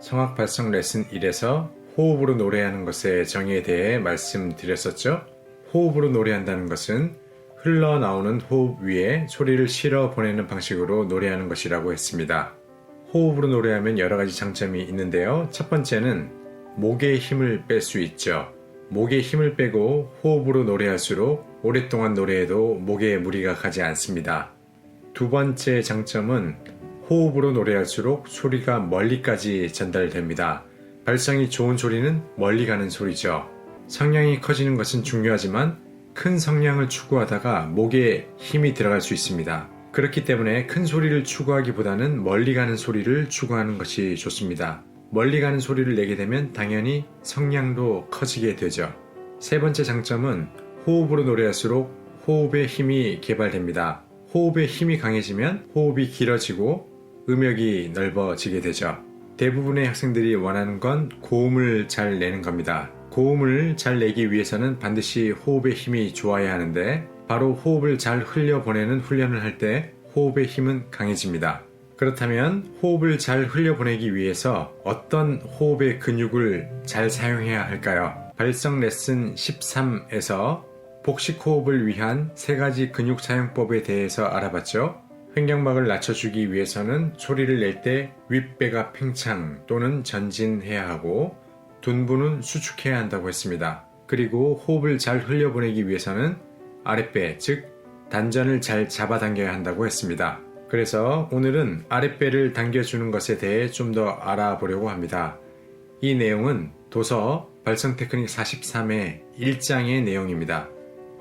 성악 발성 레슨 1에서 호흡으로 노래하는 것의 정의에 대해 말씀드렸었죠. 호흡으로 노래한다는 것은 흘러나오는 호흡 위에 소리를 실어 보내는 방식으로 노래하는 것이라고 했습니다. 호흡으로 노래하면 여러 가지 장점이 있는데요. 첫 번째는 목에 힘을 뺄 수 있죠. 목에 힘을 빼고 호흡으로 노래할수록 오랫동안 노래해도 목에 무리가 가지 않습니다. 두 번째 장점은 호흡으로 노래할수록 소리가 멀리까지 전달됩니다. 발성이 좋은 소리는 멀리 가는 소리죠. 성량이 커지는 것은 중요하지만 큰 성량을 추구하다가 목에 힘이 들어갈 수 있습니다. 그렇기 때문에 큰 소리를 추구하기보다는 멀리 가는 소리를 추구하는 것이 좋습니다. 멀리 가는 소리를 내게 되면 당연히 성량도 커지게 되죠. 세 번째 장점은 호흡으로 노래할수록 호흡의 힘이 개발됩니다. 호흡의 힘이 강해지면 호흡이 길어지고 음역이 넓어지게 되죠. 대부분의 학생들이 원하는 건 고음을 잘 내는 겁니다. 고음을 잘 내기 위해서는 반드시 호흡의 힘이 좋아야 하는데 바로 호흡을 잘 흘려보내는 훈련을 할 때 호흡의 힘은 강해집니다. 그렇다면 호흡을 잘 흘려보내기 위해서 어떤 호흡의 근육을 잘 사용해야 할까요? 발성 레슨 13에서 복식 호흡을 위한 3가지 근육 사용법에 대해서 알아봤죠. 횡격막을 낮춰주기 위해서는 소리를 낼 때 윗배가 팽창 또는 전진해야 하고 둔부는 수축해야 한다고 했습니다. 그리고 호흡을 잘 흘려보내기 위해서는 아랫배, 즉 단전을 잘 잡아당겨야 한다고 했습니다. 그래서 오늘은 아랫배를 당겨주는 것에 대해 좀 더 알아보려고 합니다. 이 내용은 도서 발성 테크닉 43의 1장의 내용입니다.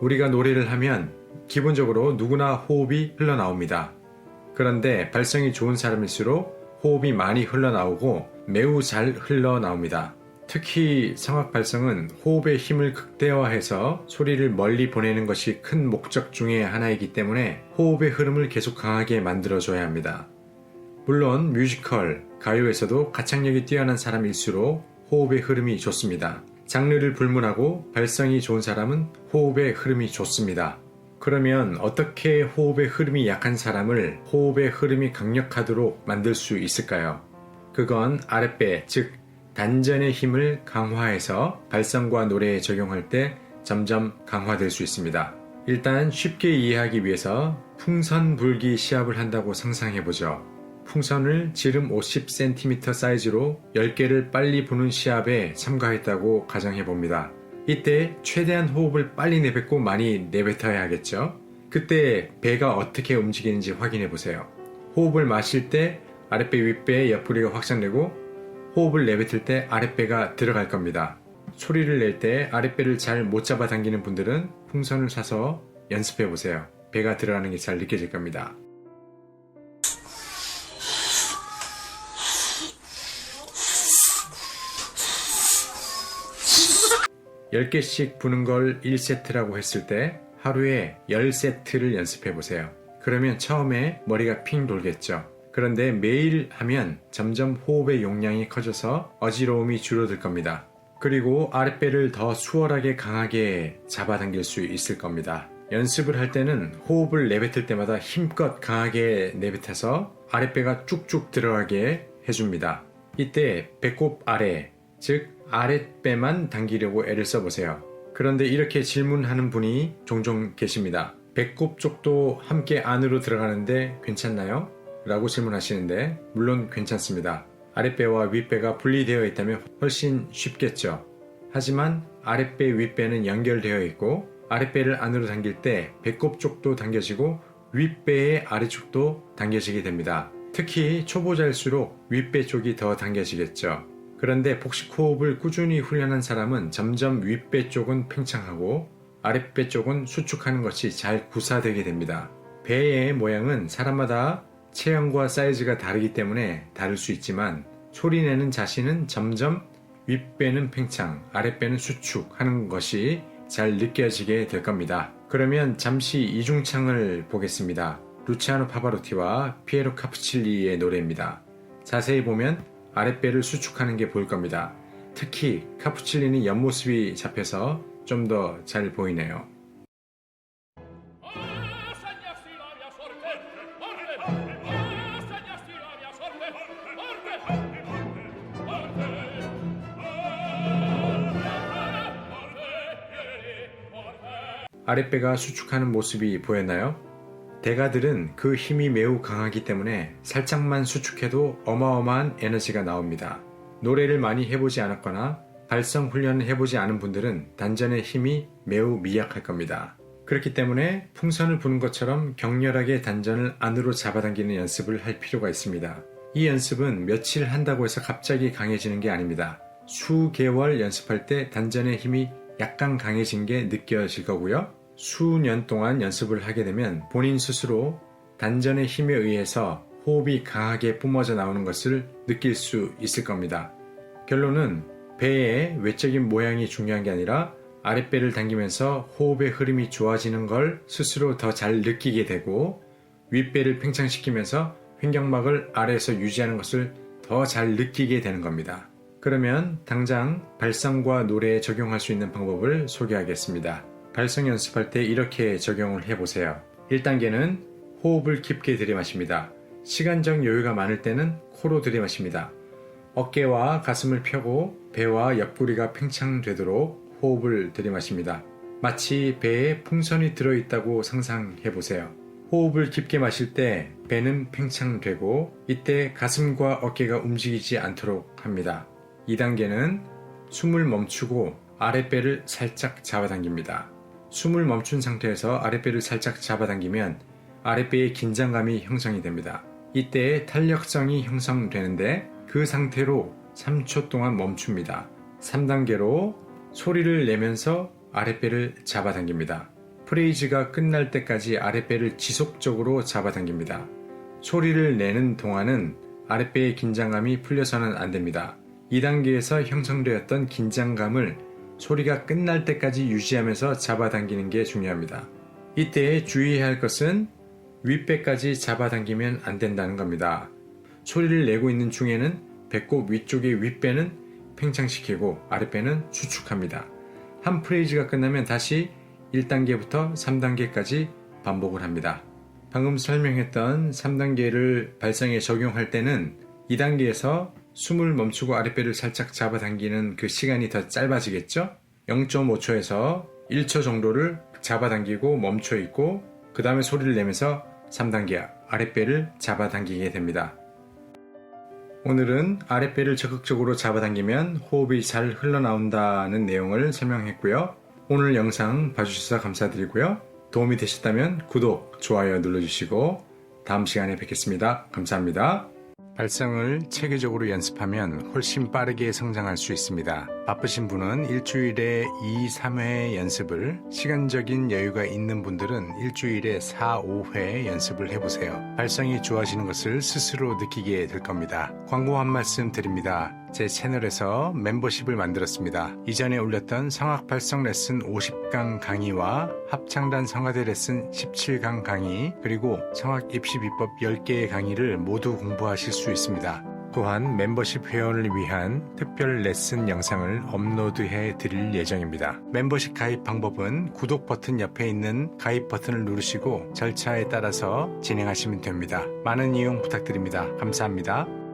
우리가 노래를 하면 기본적으로 누구나 호흡이 흘러나옵니다. 그런데 발성이 좋은 사람일수록 호흡이 많이 흘러나오고 매우 잘 흘러나옵니다. 특히 성악 발성은 호흡의 힘을 극대화해서 소리를 멀리 보내는 것이 큰 목적 중에 하나이기 때문에 호흡의 흐름을 계속 강하게 만들어줘야 합니다. 물론 뮤지컬, 가요에서도 가창력이 뛰어난 사람일수록 호흡의 흐름이 좋습니다. 장르를 불문하고 발성이 좋은 사람은 호흡의 흐름이 좋습니다. 그러면 어떻게 호흡의 흐름이 약한 사람을 호흡의 흐름이 강력하도록 만들 수 있을까요? 그건 아랫배, 즉 단전의 힘을 강화해서 발성과 노래에 적용할 때 점점 강화될 수 있습니다. 일단 쉽게 이해하기 위해서 풍선 불기 시합을 한다고 상상해보죠. 풍선을 지름 50cm 사이즈로 10개를 빨리 부는 시합에 참가했다고 가정해봅니다. 이때 최대한 호흡을 빨리 내뱉고 많이 내뱉어야 하겠죠. 그때 배가 어떻게 움직이는지 확인해보세요. 호흡을 마실 때 아랫배 윗배의 옆구리가 확장되고 호흡을 내뱉을 때 아랫배가 들어갈 겁니다. 소리를 낼 때 아랫배를 잘 못 잡아당기는 분들은 풍선을 사서 연습해보세요. 배가 들어가는 게 잘 느껴질 겁니다. 10개씩 부는 걸 1세트라고 했을 때 하루에 10세트를 연습해보세요. 그러면 처음에 머리가 핑 돌겠죠. 그런데 매일 하면 점점 호흡의 용량이 커져서 어지러움이 줄어들 겁니다. 그리고 아랫배를 더 수월하게 강하게 잡아당길 수 있을 겁니다. 연습을 할 때는 호흡을 내뱉을 때마다 힘껏 강하게 내뱉어서 아랫배가 쭉쭉 들어가게 해줍니다. 이때 배꼽 아래, 즉 아랫배만 당기려고 애를 써보세요. 그런데 이렇게 질문하는 분이 종종 계십니다. 배꼽 쪽도 함께 안으로 들어가는데 괜찮나요? 라고 질문하시는데 물론 괜찮습니다. 아랫배와 윗배가 분리되어 있다면 훨씬 쉽겠죠. 하지만 아랫배, 윗배는 연결되어 있고 아랫배를 안으로 당길 때 배꼽 쪽도 당겨지고 윗배의 아래쪽도 당겨지게 됩니다. 특히 초보자일수록 윗배 쪽이 더 당겨지겠죠. 그런데 복식 호흡을 꾸준히 훈련한 사람은 점점 윗배 쪽은 팽창하고 아랫배 쪽은 수축하는 것이 잘 구사되게 됩니다. 배의 모양은 사람마다 체형과 사이즈가 다르기 때문에 다를 수 있지만 소리내는 자신은 점점 윗배는 팽창, 아랫배는 수축하는 것이 잘 느껴지게 될 겁니다. 그러면 잠시 이중창을 보겠습니다. 루치아노 파바로티와 피에로 카푸칠리의 노래입니다. 자세히 보면 아랫배를 수축하는 게 보일 겁니다. 특히 카푸칠리는 옆모습이 잡혀서 좀 더 잘 보이네요. 아랫배가 수축하는 모습이 보였나요? 대가들은 그 힘이 매우 강하기 때문에 살짝만 수축해도 어마어마한 에너지가 나옵니다. 노래를 많이 해보지 않았거나 발성 훈련을 해보지 않은 분들은 단전의 힘이 매우 미약할 겁니다. 그렇기 때문에 풍선을 부는 것처럼 격렬하게 단전을 안으로 잡아당기는 연습을 할 필요가 있습니다. 이 연습은 며칠 한다고 해서 갑자기 강해지는 게 아닙니다. 수개월 연습할 때 단전의 힘이 약간 강해진 게 느껴질 거고요. 수년 동안 연습을 하게 되면 본인 스스로 단전의 힘에 의해서 호흡이 강하게 뿜어져 나오는 것을 느낄 수 있을 겁니다. 결론은 배의 외적인 모양이 중요한 게 아니라 아랫배를 당기면서 호흡의 흐름이 좋아지는 걸 스스로 더 잘 느끼게 되고 윗배를 팽창시키면서 횡격막을 아래에서 유지하는 것을 더 잘 느끼게 되는 겁니다. 그러면 당장 발성과 노래에 적용할 수 있는 방법을 소개하겠습니다. 발성 연습할 때 이렇게 적용을 해보세요. 1단계는 호흡을 깊게 들이마십니다. 시간적 여유가 많을 때는 코로 들이마십니다. 어깨와 가슴을 펴고 배와 옆구리가 팽창되도록 호흡을 들이마십니다. 마치 배에 풍선이 들어있다고 상상해보세요. 호흡을 깊게 마실 때 배는 팽창되고 이때 가슴과 어깨가 움직이지 않도록 합니다. 2단계는 숨을 멈추고 아랫배를 살짝 잡아당깁니다. 숨을 멈춘 상태에서 아랫배를 살짝 잡아당기면 아랫배의 긴장감이 형성이 됩니다. 이때 탄력성이 형성되는데 그 상태로 3초 동안 멈춥니다. 3단계로 소리를 내면서 아랫배를 잡아당깁니다. 프레이즈가 끝날 때까지 아랫배를 지속적으로 잡아당깁니다. 소리를 내는 동안은 아랫배의 긴장감이 풀려서는 안 됩니다. 2단계에서 형성되었던 긴장감을 소리가 끝날 때까지 유지하면서 잡아당기는 게 중요합니다. 이때 주의해야 할 것은 윗배까지 잡아당기면 안 된다는 겁니다. 소리를 내고 있는 중에는 배꼽 위쪽의 윗배는 팽창시키고 아랫배는 수축합니다. 한 프레이즈가 끝나면 다시 1단계부터 3단계까지 반복을 합니다. 방금 설명했던 3단계를 발성에 적용할 때는 2단계에서 숨을 멈추고 아랫배를 살짝 잡아당기는 그 시간이 더 짧아지겠죠? 0.5초에서 1초 정도를 잡아당기고 멈춰 있고 그 다음에 소리를 내면서 3단계 아랫배를 잡아당기게 됩니다. 오늘은 아랫배를 적극적으로 잡아당기면 호흡이 잘 흘러나온다는 내용을 설명했고요. 오늘 영상 봐주셔서 감사드리고요. 도움이 되셨다면 구독, 좋아요 눌러주시고 다음 시간에 뵙겠습니다. 감사합니다. 발성을 체계적으로 연습하면 훨씬 빠르게 성장할 수 있습니다. 바쁘신 분은 일주일에 2, 3회 연습을, 시간적인 여유가 있는 분들은 일주일에 4, 5회 연습을 해보세요. 발성이 좋아지는 것을 스스로 느끼게 될 겁니다. 광고 한 말씀 드립니다. 제 채널에서 멤버십을 만들었습니다. 이전에 올렸던 성악 발성 레슨 50강 강의와 합창단 성가대 레슨 17강 강의, 그리고 성악 입시 비법 10개의 강의를 모두 공부하실 수 있습니다. 또한 멤버십 회원을 위한 특별 레슨 영상을 업로드해 드릴 예정입니다. 멤버십 가입 방법은 구독 버튼 옆에 있는 가입 버튼을 누르시고 절차에 따라서 진행하시면 됩니다. 많은 이용 부탁드립니다. 감사합니다.